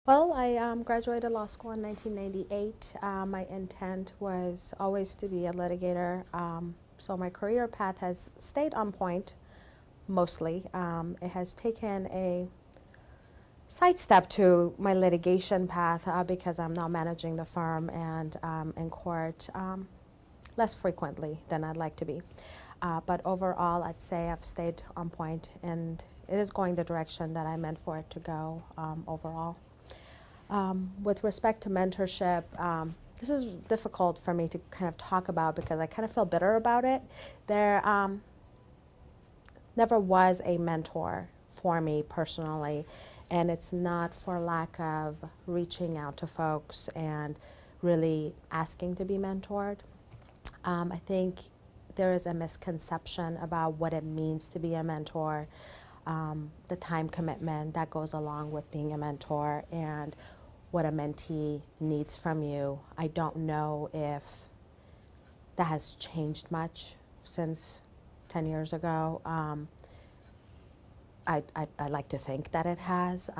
Well, I graduated law school in 1998. My intent was always to be a litigator. So my career path has stayed on point mostly. It has taken a sidestep to my litigation path because I'm now managing the firm and in court less frequently than I'd like to be. But overall, I'd say I've stayed on point and it is going the direction that I meant for it to go overall. With respect to mentorship, this is difficult for me to kind of talk about because I kind of feel bitter about it. There never was a mentor for me personally, and it's not for lack of reaching out to folks and really asking to be mentored. I think there is a misconception about what it means to be a mentor, the time commitment that goes along with being a mentor, and what a mentee needs from you. I don't know if that has changed much since 10 years ago. I like to think that it has.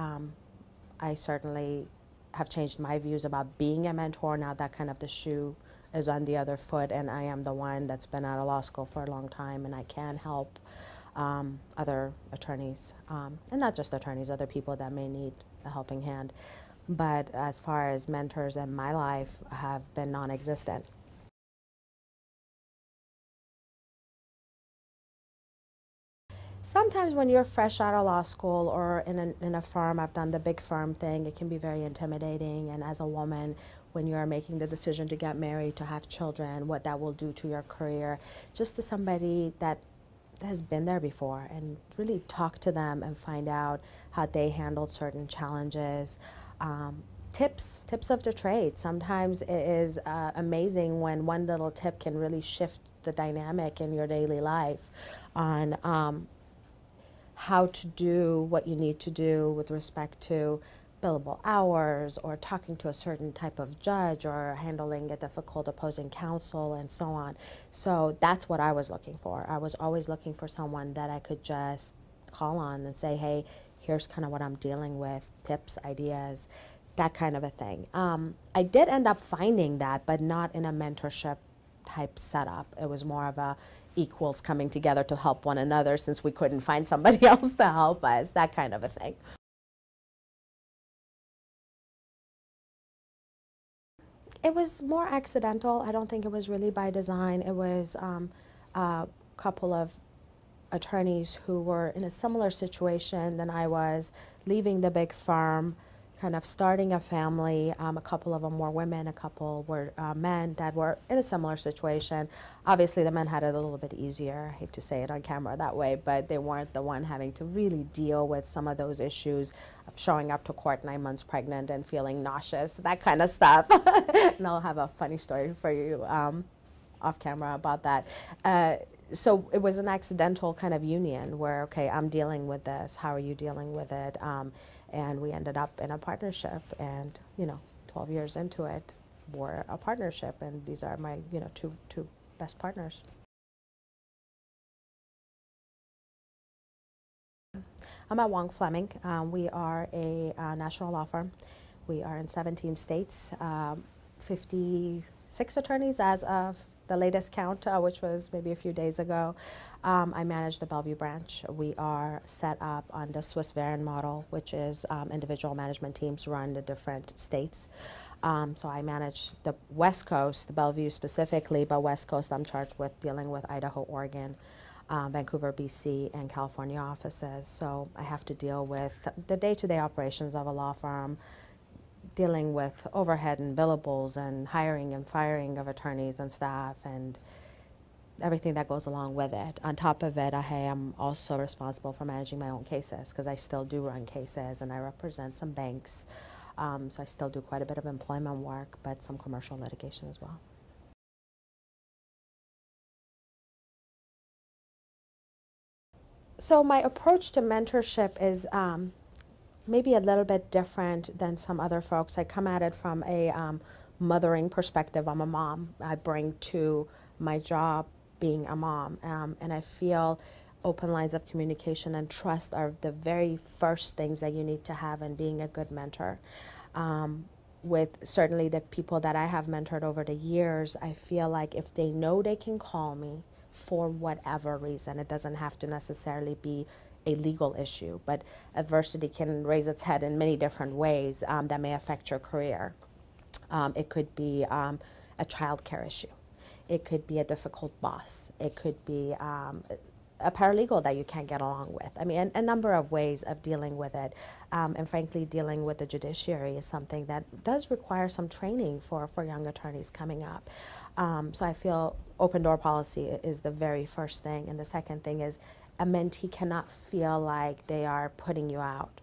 I certainly have changed my views about being a mentor now that kind of the shoe is on the other foot and I am the one that's been out of law school for a long time and I can help other attorneys, and not just attorneys, other people that may need a helping hand. But as far as mentors in my life have been non-existent. Sometimes when you're fresh out of law school or in a firm, I've done the big firm thing, it can be very intimidating. And as a woman, when you're making the decision to get married, to have children, what that will do to your career, just to somebody that has been there before and really talk to them and find out how they handled certain challenges. Tips of the trade. Sometimes it is amazing when one little tip can really shift the dynamic in your daily life on how to do what you need to do with respect to billable hours or talking to a certain type of judge or handling a difficult opposing counsel and so on. So that's what I was looking for. I was always looking for someone that I could just call on and say, hey, here's kind of what I'm dealing with, tips, ideas, that kind of a thing. I did end up finding that, but not in a mentorship type setup. It was more of a equals coming together to help one another since we couldn't find somebody else to help us, that kind of a thing. It was more accidental. I don't think it was really by design. It was a couple of attorneys who were in a similar situation than I was, leaving the big firm, kind of starting a family. A couple of them were women, a couple were men that were in a similar situation. Obviously, the men had it a little bit easier. I hate to say it on camera that way, but they weren't the one having to really deal with some of those issues of showing up to court 9 months pregnant and feeling nauseous, that kind of stuff. And I'll have a funny story for you off camera about that. So it was an accidental kind of union where, okay, I'm dealing with this, how are you dealing with it? And we ended up in a partnership, and 12 years into it, we're a partnership, and these are my two best partners. I'm at Wong Fleming. We are a national law firm. We are in 17 states, 56 attorneys as of the latest count, which was maybe a few days ago. I manage the Bellevue branch. We are set up on the Swiss Verein model, which is individual management teams run the different states. So I manage the West Coast, the Bellevue specifically, but West Coast I'm charged with dealing with Idaho, Oregon, Vancouver, BC, and California offices. So I have to deal with the day-to-day operations of a law firm, dealing with overhead and billables and hiring and firing of attorneys and staff and everything that goes along with it. On top of it, I am also responsible for managing my own cases because I still do run cases and I represent some banks. So I still do quite a bit of employment work, but some commercial litigation as well. So my approach to mentorship is maybe a little bit different than some other folks. I come at it from a mothering perspective. I'm a mom. I bring to my job being a mom, and I feel open lines of communication and trust are the very first things that you need to have in being a good mentor. With certainly the people that I have mentored over the years, I feel like if they know they can call me for whatever reason, it doesn't have to necessarily be a legal issue, but adversity can raise its head in many different ways that may affect your career. It could be a childcare issue. It could be a difficult boss. It could be a paralegal that you can't get along with. I mean, a number of ways of dealing with it. And frankly, dealing with the judiciary is something that does require some training for young attorneys coming up. So I feel open door policy is the very first thing. And the second thing is a mentee cannot feel like they are putting you out,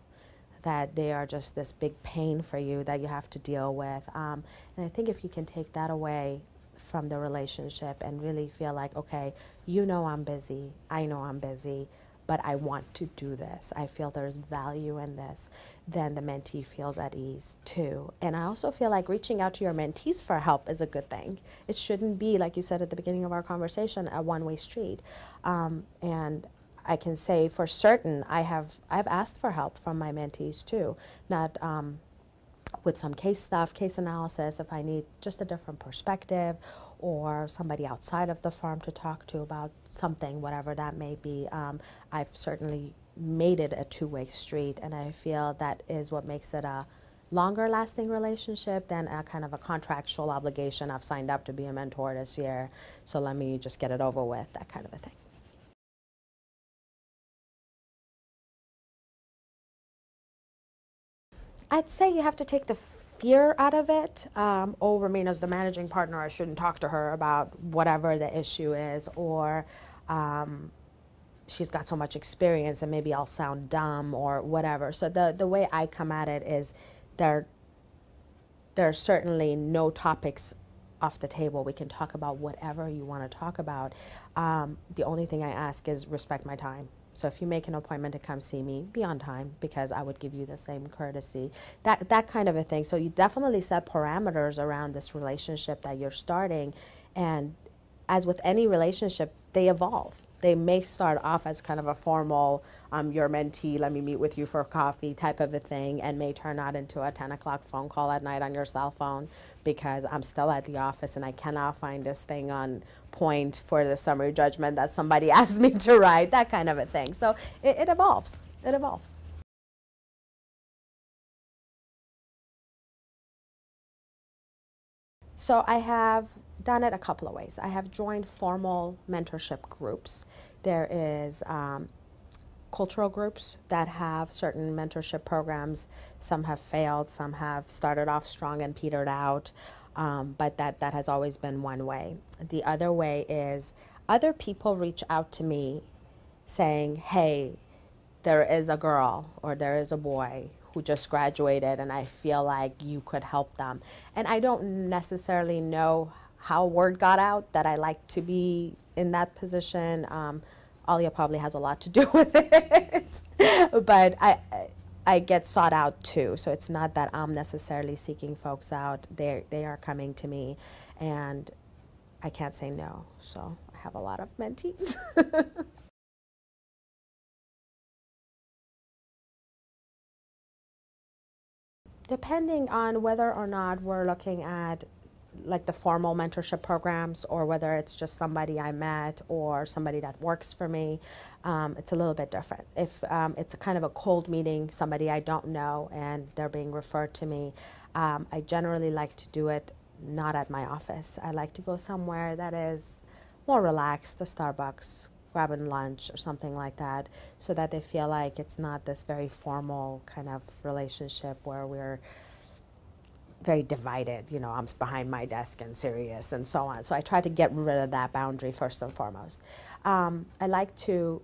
that they are just this big pain for you that you have to deal with. And I think if you can take that away from the relationship and really feel like, okay, you know I'm busy, I know I'm busy, but I want to do this, I feel there's value in this, then the mentee feels at ease too. And I also feel like reaching out to your mentees for help is a good thing. It shouldn't be, like you said at the beginning of our conversation, a one-way street. And I can say for certain I've asked for help from my mentees too, not with some case stuff, case analysis, if I need just a different perspective or somebody outside of the firm to talk to about something, whatever that may be. I've certainly made it a two-way street, and I feel that is what makes it a longer lasting relationship than a kind of a contractual obligation. I've signed up to be a mentor this year, so let me just get it over with, that kind of a thing. I'd say you have to take the fear out of it. Oh, Ramina's the managing partner, I shouldn't talk to her about whatever the issue is, or she's got so much experience and maybe I'll sound dumb or whatever. So the way I come at it is there there are certainly no topics off the table. We can talk about whatever you want to talk about. The only thing I ask is respect my time. So if you make an appointment to come see me, be on time, because I would give you the same courtesy. That kind of a thing. So you definitely set parameters around this relationship that you're starting, and as with any relationship, they evolve. They may start off as kind of a formal, your mentee, let me meet with you for coffee type of a thing, and may turn out into a 10 o'clock phone call at night on your cell phone because I'm still at the office and I cannot find this thing on point for the summary judgment that somebody asked me to write, that kind of a thing. So it evolves. It evolves. So I have done it a couple of ways. I have joined formal mentorship groups. There is cultural groups that have certain mentorship programs. Some have failed, some have started off strong and petered out, but that has always been one way. The other way is other people reach out to me saying, hey, there is a girl or there is a boy who just graduated and I feel like you could help them. And I don't necessarily know how word got out that I like to be in that position. Alia probably has a lot to do with it. But I get sought out too. So it's not that I'm necessarily seeking folks out. They are coming to me, and I can't say no. So I have a lot of mentees. Depending on whether or not we're looking at like the formal mentorship programs or whether it's just somebody I met or somebody that works for me, it's a little bit different. If it's a kind of a cold meeting, somebody I don't know and they're being referred to me, I generally like to do it not at my office. I like to go somewhere that is more relaxed, the Starbucks, grabbing lunch or something like that, so that they feel like it's not this very formal kind of relationship where we're very divided. You know, I'm behind my desk and serious and so on. So I try to get rid of that boundary first and foremost. I like to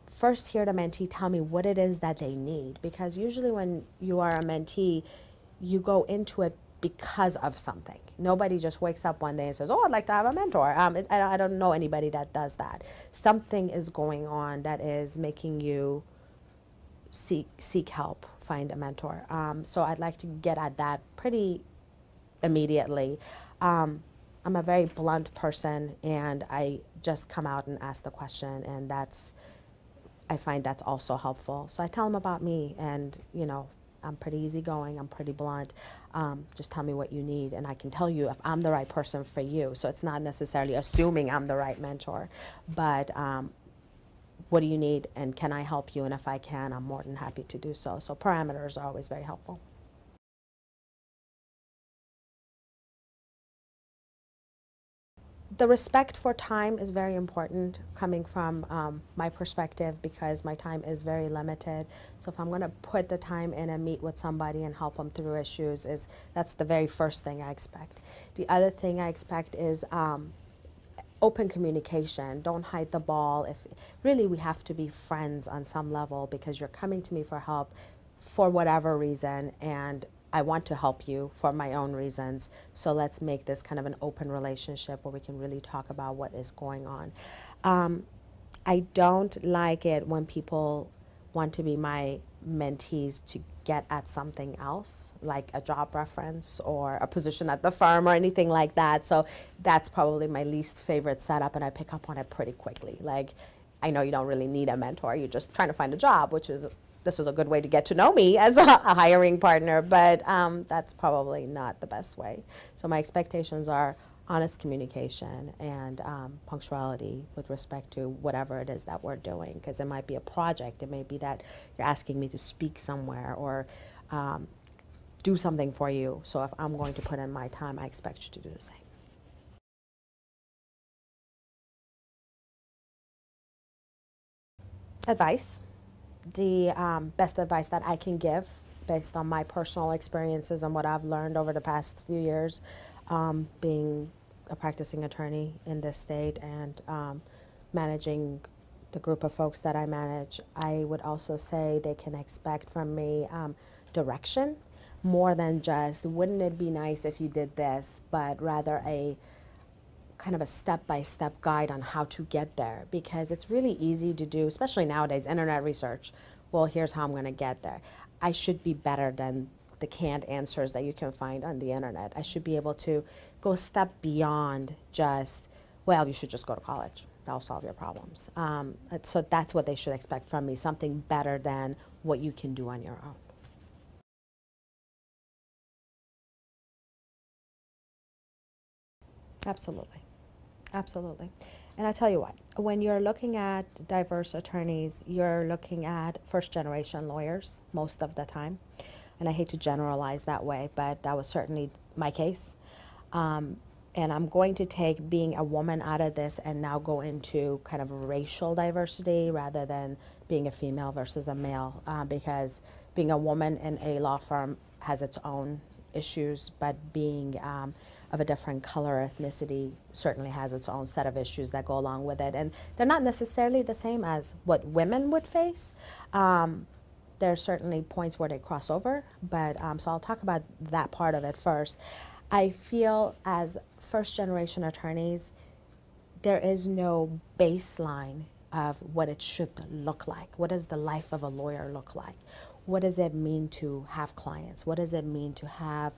first hear the mentee tell me what it is that they need, because usually when you are a mentee, you go into it because of something. Nobody just wakes up one day and says, oh, I'd like to have a mentor. I don't know anybody that does that. Something is going on that is making you seek help, find a mentor. So I'd like to get at that pretty immediately. I'm a very blunt person, and I just come out and ask the question, and I find that's also helpful. So I tell them about me, and I'm pretty easygoing. I'm pretty blunt. Just tell me what you need, and I can tell you if I'm the right person for you. So it's not necessarily assuming I'm the right mentor, but what do you need, and can I help you? And if I can, I'm more than happy to do so. So parameters are always very helpful. The respect for time is very important coming from my perspective, because my time is very limited. So if I'm going to put the time in and meet with somebody and help them through issues, is that's the very first thing I expect. The other thing I expect is open communication. Don't hide the ball. If really we have to be friends on some level, because you're coming to me for help for whatever reason, and I want to help you for my own reasons. So let's make this kind of an open relationship where we can really talk about what is going on. I don't like it when people want to be my mentees to get at something else, like a job reference or a position at the firm or anything like that. So that's probably my least favorite setup, and I pick up on it pretty quickly. Like, I know you don't really need a mentor, you're just trying to find a job, which is, this is a good way to get to know me as a hiring partner, but that's probably not the best way. So my expectations are honest communication and punctuality with respect to whatever it is that we're doing, because it might be a project, it may be that you're asking me to speak somewhere or do something for you. So if I'm going to put in my time, I expect you to do the same. Advice. The best advice that I can give based on my personal experiences and what I've learned over the past few years, being a practicing attorney in this state and managing the group of folks that I manage, I would also say they can expect from me direction more than just, wouldn't it be nice if you did this, but rather a kind of a step-by-step guide on how to get there, because it's really easy to do, especially nowadays, internet research. Well, here's how I'm going to get there. I should be better than the canned answers that you can find on the internet. I should be able to go a step beyond just, well, you should just go to college. That'll solve your problems. So that's what they should expect from me, something better than what you can do on your own. Absolutely. Absolutely. And I tell you what, when you're looking at diverse attorneys, you're looking at first generation lawyers most of the time. And I hate to generalize that way, but that was certainly my case. And I'm going to take being a woman out of this and now go into kind of racial diversity rather than being a female versus a male, because being a woman in a law firm has its own issues, but being of a different color or ethnicity certainly has its own set of issues that go along with it. And they're not necessarily the same as what women would face. There are certainly points where they cross over, but so I'll talk about that part of it first. I feel as first generation attorneys, there is no baseline of what it should look like. What does the life of a lawyer look like? What does it mean to have clients? What does it mean to have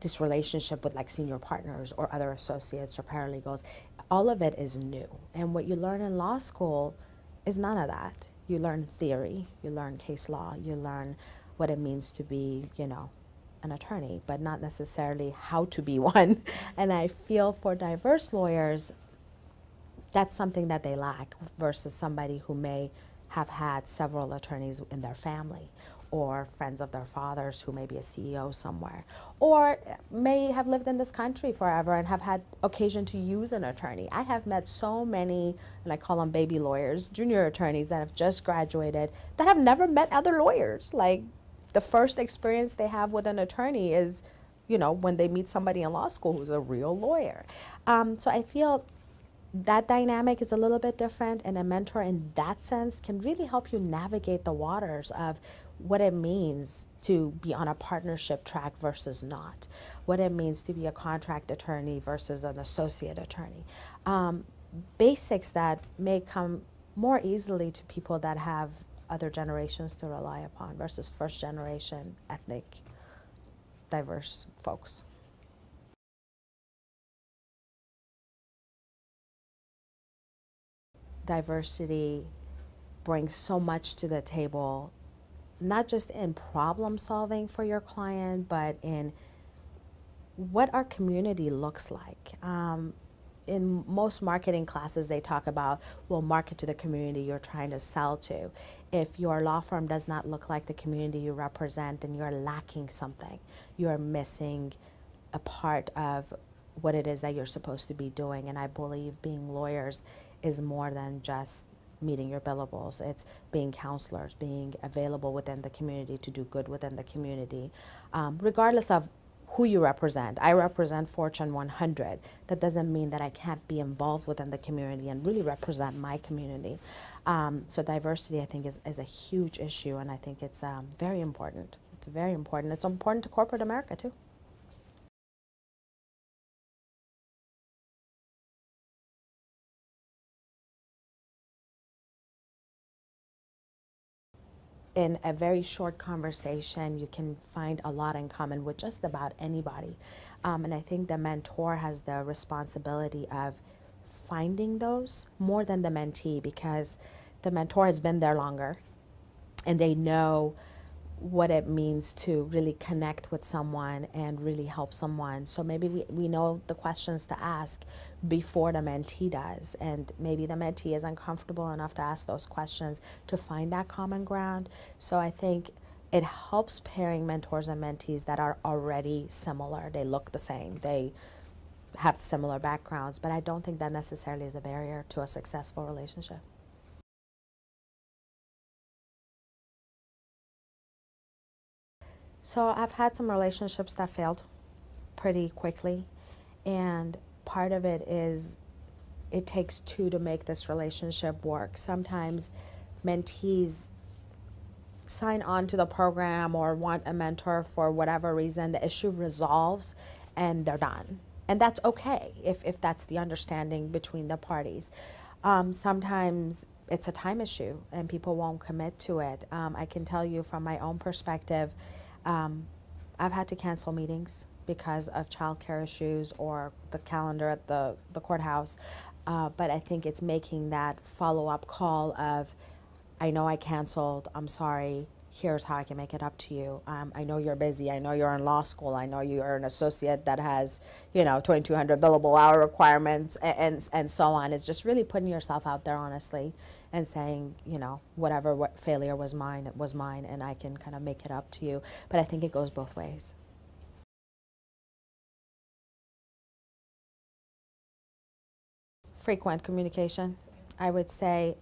this relationship with like senior partners or other associates or paralegals? All of it is new. And what you learn in law school is none of that. You learn theory, you learn case law, you learn what it means to be, an attorney, but not necessarily how to be one. And I feel for diverse lawyers, that's something that they lack versus somebody who may have had several attorneys in their family, or friends of their fathers who may be a CEO somewhere, or may have lived in this country forever and have had occasion to use an attorney. I have met so many, and I call them baby lawyers, junior attorneys that have just graduated that have never met other lawyers. Like, the first experience they have with an attorney is, when they meet somebody in law school who's a real lawyer. So I feel that dynamic is a little bit different, and a mentor in that sense can really help you navigate the waters of what it means to be on a partnership track versus not, what it means to be a contract attorney versus an associate attorney. Basics that may come more easily to people that have other generations to rely upon versus first generation ethnic diverse folks. Diversity brings so much to the table, not just in problem solving for your client, but in what our community looks like. In most marketing classes, they talk about, well, market to the community you're trying to sell to. If your law firm does not look like the community you represent, then you're lacking something. You're missing a part of what it is that you're supposed to be doing. And I believe being lawyers is more than just meeting your billables. It's being counselors, being available within the community to do good within the community, regardless of who you represent. I represent Fortune 100. That doesn't mean that I can't be involved within the community and really represent my community. So diversity, I think, is a huge issue, and I think it's very important. It's very important. It's important to corporate America, too. In a very short conversation, you can find a lot in common with just about anybody. And I think the mentor has the responsibility of finding those more than the mentee, because the mentor has been there longer and they know what it means to really connect with someone and really help someone. So maybe we know the questions to ask before the mentee does. And maybe the mentee isn't comfortable enough to ask those questions to find that common ground. So I think it helps pairing mentors and mentees that are already similar. They look the same. They have similar backgrounds. But I don't think that necessarily is a barrier to a successful relationship. So I've had some relationships that failed pretty quickly, and part of it is it takes two to make this relationship work. Sometimes mentees sign on to the program or want a mentor for whatever reason, the issue resolves and they're done. And that's okay if that's the understanding between the parties. Sometimes it's a time issue and people won't commit to it. I can tell you from my own perspective, I've had to cancel meetings because of childcare issues or the calendar at the courthouse. But I think it's making that follow-up call of, I know I canceled, I'm sorry, here's how I can make it up to you. I know you're busy, I know you're in law school, I know you're an associate that has, 2,200 billable hour requirements and so on. It's just really putting yourself out there honestly and saying, whatever what failure was mine, it was mine, and I can kind of make it up to you. But I think it goes both ways. Frequent communication. I would say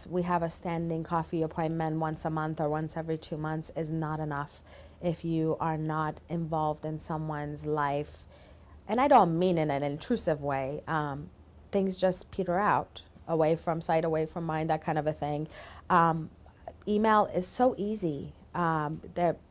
we have a standing coffee appointment once a month or once every 2 months is not enough if you are not involved in someone's life. And I don't mean in an intrusive way. Things just peter out, away from sight, away from mind, that kind of a thing. Um, Email is so easy.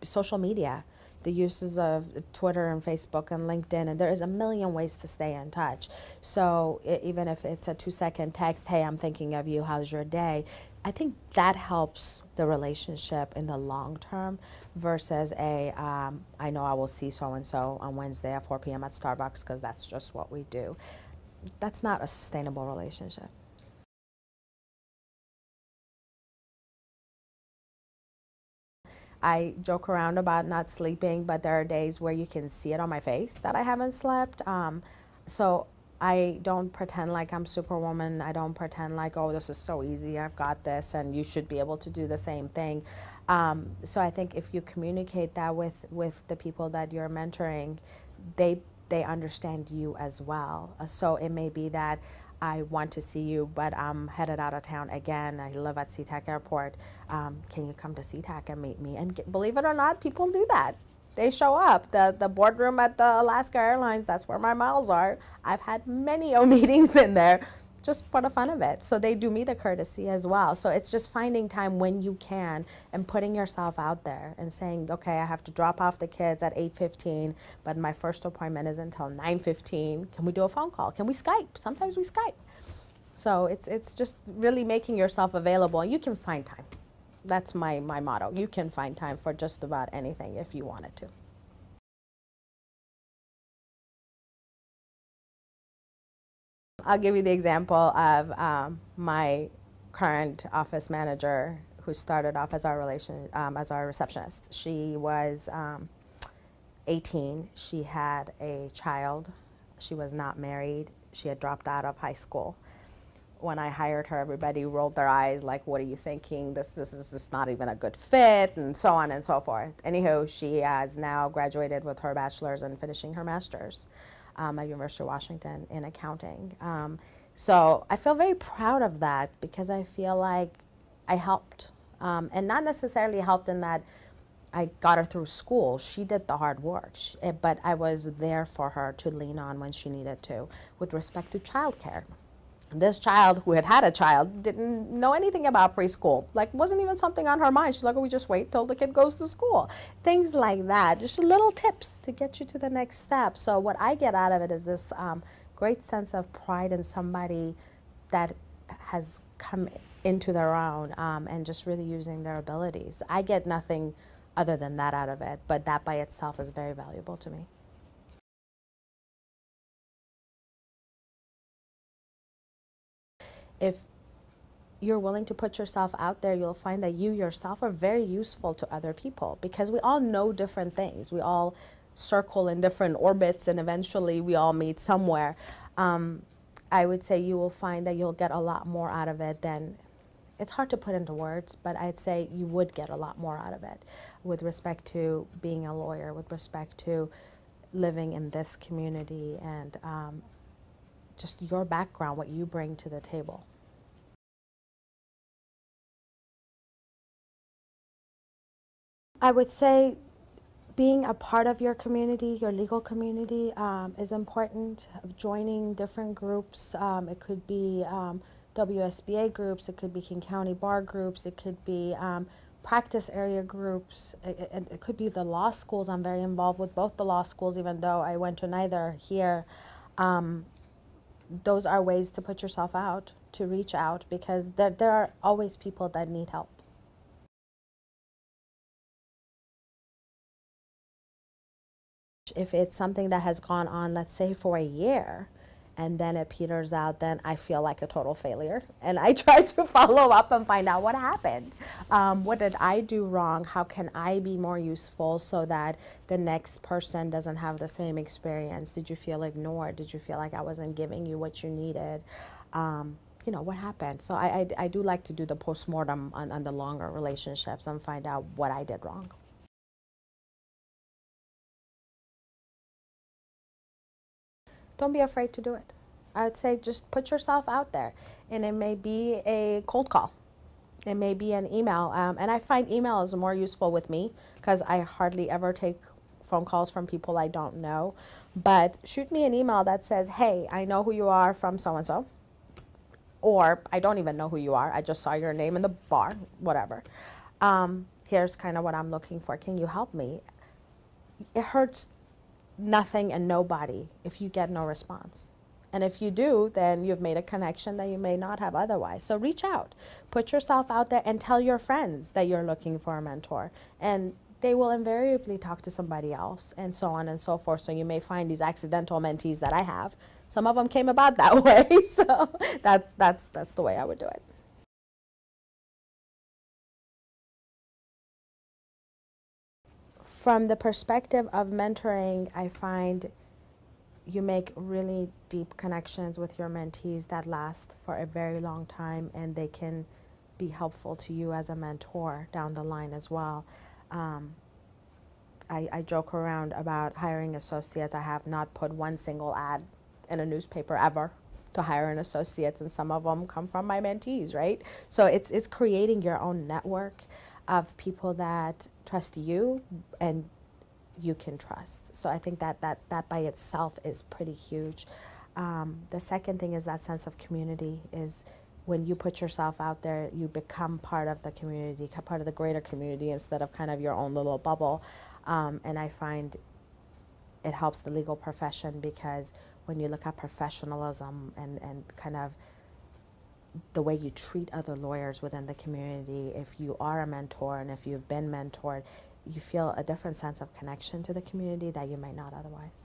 Social media, the uses of Twitter and Facebook and LinkedIn, and there is a million ways to stay in touch. So even if it's a 2-second text, hey, I'm thinking of you, how's your day? I think that helps the relationship in the long term versus I know I will see so and so on Wednesday at 4 p.m. at Starbucks because that's just what we do. That's not a sustainable relationship. I joke around about not sleeping, but there are days where you can see it on my face that I haven't slept. So I don't pretend like I'm Superwoman. I don't pretend like, oh, this is so easy, I've got this, and you should be able to do the same thing. So I think if you communicate that with the people that you're mentoring, they they understand you as well. So it may be that I want to see you, but I'm headed out of town again. I live at SeaTac Airport. Can you come to SeaTac and meet me? And believe it or not, people do that. They show up. The boardroom at the Alaska Airlines, that's where my miles are. I've had many meetings in there just for the fun of it. So they do me the courtesy as well. So it's just finding time when you can and putting yourself out there and saying, okay, I have to drop off the kids at 8:15, but my first appointment is until 9:15. Can we do a phone call? Can we Skype? Sometimes we Skype. So it's just really making yourself available. You can find time. That's my motto. You can find time for just about anything if you wanted to. I'll give you the example of my current office manager who started off as as our receptionist. She was 18. She had a child. She was not married. She had dropped out of high school. When I hired her, everybody rolled their eyes like, what are you thinking? This is just not even a good fit, and so on and so forth. Anywho, she has now graduated with her bachelor's and finishing her master's at University of Washington in accounting. So I feel very proud of that because I feel like I helped. And not necessarily helped in that I got her through school. She did the hard work, but I was there for her to lean on when she needed to with respect to childcare. This child who had a child didn't know anything about preschool, like wasn't even something on her mind. She's like, oh, we just wait till the kid goes to school. Things like that, just little tips to get you to the next step. So what I get out of it is this great sense of pride in somebody that has come into their own and just really using their abilities. I get nothing other than that out of it, but that by itself is very valuable to me. If you're willing to put yourself out there, you'll find that you yourself are very useful to other people because we all know different things. We all circle in different orbits and eventually we all meet somewhere. I would say you will find that you'll get a lot more out of it than, it's hard to put into words, but I'd say you would get a lot more out of it with respect to being a lawyer, with respect to living in this community and just your background, what you bring to the table. I would say being a part of your community, your legal community, is important. Joining different groups, it could be WSBA groups, it could be King County Bar groups, it could be practice area groups, it could be the law schools. I'm very involved with both the law schools, even though I went to neither here. Those are ways to put yourself out, to reach out, because there are always people that need help. If it's something that has gone on, let's say for a year, and then it peters out, then I feel like a total failure. And I try to follow up and find out what happened. What did I do wrong? How can I be more useful so that the next person doesn't have the same experience? Did you feel ignored? Did you feel like I wasn't giving you what you needed? You know, what happened? So I do like to do the postmortem on the longer relationships and find out what I did wrong. Don't be afraid to do it. I'd say just put yourself out there. And it may be a cold call, it may be an email. And I find email is more useful with me because I hardly ever take phone calls from people I don't know. But shoot me an email that says, hey, I know who you are from so and so. Or I don't even know who you are. I just saw your name in the bar, whatever. Here's kind of what I'm looking for. Can you help me? It hurts nothing and nobody if you get no response. And if you do, then you've made a connection that you may not have otherwise. So reach out, put yourself out there and tell your friends that you're looking for a mentor. And they will invariably talk to somebody else and so on and so forth. So you may find these accidental mentees that I have. Some of them came about that way. So that's the way I would do it. From the perspective of mentoring, I find you make really deep connections with your mentees that last for a very long time, and they can be helpful to you as a mentor down the line as well. I joke around about hiring associates. I have not put one single ad in a newspaper ever to hire an associate, and some of them come from my mentees, right? So it's creating your own network of people that trust you and you can trust. So I think that by itself is pretty huge. The second thing is that sense of community is when you put yourself out there, you become part of the community, part of the greater community instead of kind of your own little bubble. And I find it helps the legal profession because when you look at professionalism and kind of the way you treat other lawyers within the community, if you are a mentor and if you've been mentored, you feel a different sense of connection to the community that you might not otherwise.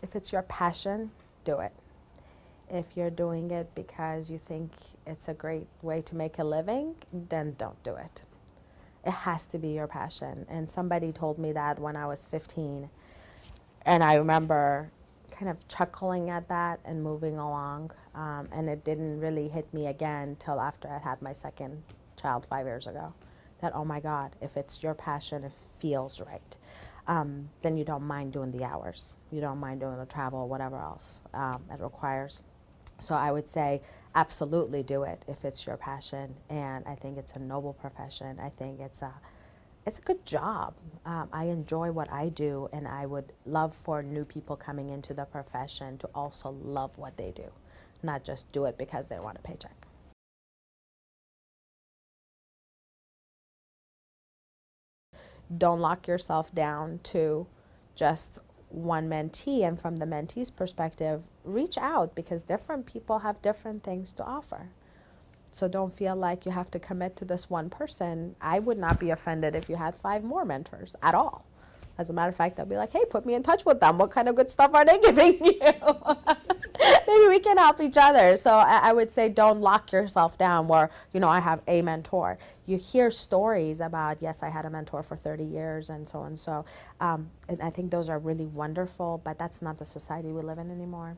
If it's your passion, do it. If you're doing it because you think it's a great way to make a living, then don't do it. It has to be your passion. And somebody told me that when I was 15. And I remember kind of chuckling at that and moving along. And it didn't really hit me again till after I had my second child 5 years ago. That, oh my God, if it's your passion, it feels right. Then you don't mind doing the hours. You don't mind doing the travel, whatever else it requires. So I would say absolutely do it if it's your passion. And I think it's a noble profession. I think it's a good job. I enjoy what I do, and I would love for new people coming into the profession to also love what they do, not just do it because they want a paycheck. Don't lock yourself down to just one mentee, and from the mentee's perspective, reach out because different people have different things to offer. So don't feel like you have to commit to this one person. I would not be offended if you had 5 more mentors at all. As a matter of fact, I'll be like, hey, put me in touch with them. What kind of good stuff are they giving you? Maybe we can help each other. So I would say don't lock yourself down where, I have a mentor. You hear stories about, yes, I had a mentor for 30 years and so on. So and I think those are really wonderful, but that's not the society we live in anymore.